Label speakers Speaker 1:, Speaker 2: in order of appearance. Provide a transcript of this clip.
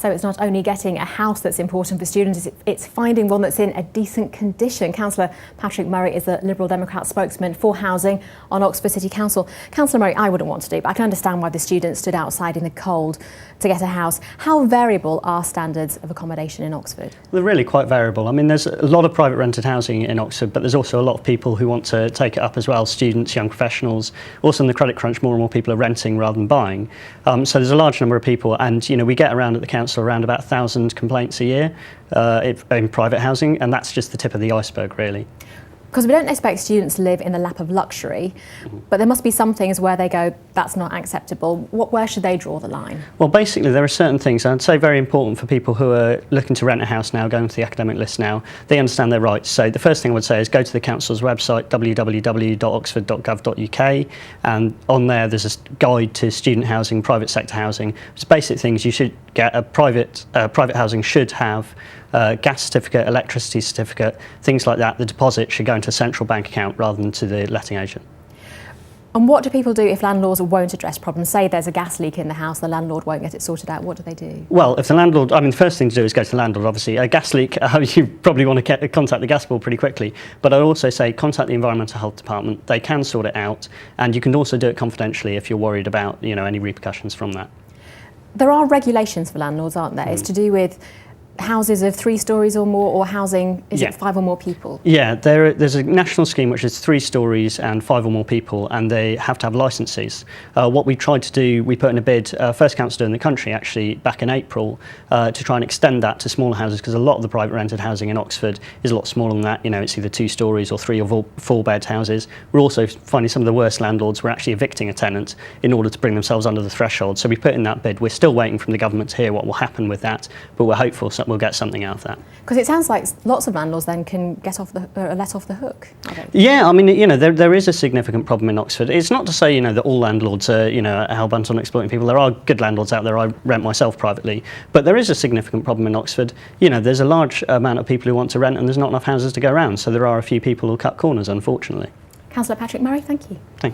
Speaker 1: So it's not only getting a house that's important for students, it's finding one that's in a decent condition. Councillor Patrick Murray is the Liberal Democrat spokesman for housing on Oxford City Council. Councillor Murray, I wouldn't want to do, but I can understand why the students stood outside in the cold to get a house. How variable are standards of accommodation in Oxford?
Speaker 2: They're really quite variable. I mean, there's a lot of private rented housing in Oxford, but there's also a lot of people who want to take it up as well, students, young professionals. Also in the credit crunch, more and more people are renting rather than buying. So there's a large number of people, and we get around at the council around about 1,000 complaints a year in private housing, and that's just the tip of the iceberg, really.
Speaker 1: Because we don't expect students to live in the lap of luxury, but there must be some things where they go, that's not acceptable. Where should they draw the line?
Speaker 2: Well, basically, there are certain things, I'd say very important for people who are looking to rent a house now, going to the academic list now, they understand their rights. So the first thing I would say is go to the council's website, www.oxford.gov.uk, and on there's a guide to student housing, private sector housing. It's basic things you should get. Private housing should have gas certificate, electricity certificate, things like that. The deposit should go into a central bank account rather than to the letting agent.
Speaker 1: And what do people do if landlords won't address problems? Say there's a gas leak in the house, the landlord won't get it sorted out. What do they do?
Speaker 2: Well, if the landlord, the first thing to do is go to the landlord, obviously. A gas leak, you probably want to contact the gas board pretty quickly. But I'd also say contact the Environmental Health Department. They can sort it out. And you can also do it confidentially if you're worried about, any repercussions from that.
Speaker 1: There are regulations for landlords, aren't there? It's to do with houses of 3 stories or more, or housing, is it 5 or more people?
Speaker 2: Yeah, there's a national scheme which is 3 stories and 5 or more people, and they have to have licences. What we tried to do, we put in a bid, first council in the country actually, back in April, to try and extend that to smaller houses, because a lot of the private rented housing in Oxford is a lot smaller than that. It's either 2 stories or 3 or 4 bed houses. We're also finding some of the worst landlords were actually evicting a tenant in order to bring themselves under the threshold. So we put in that bid. We're still waiting from the government to hear what will happen with that, but we're hopeful we'll get something out of that.
Speaker 1: Because it sounds like lots of landlords then can let off the hook.
Speaker 2: Yeah, there is a significant problem in Oxford. It's not to say, that all landlords are, hell-bent on exploiting people. There are good landlords out there. I rent myself privately. But there is a significant problem in Oxford. There's a large amount of people who want to rent and there's not enough houses to go around. So there are a few people who cut corners, unfortunately.
Speaker 1: Councillor Patrick Murray, thank you.
Speaker 2: Thank you.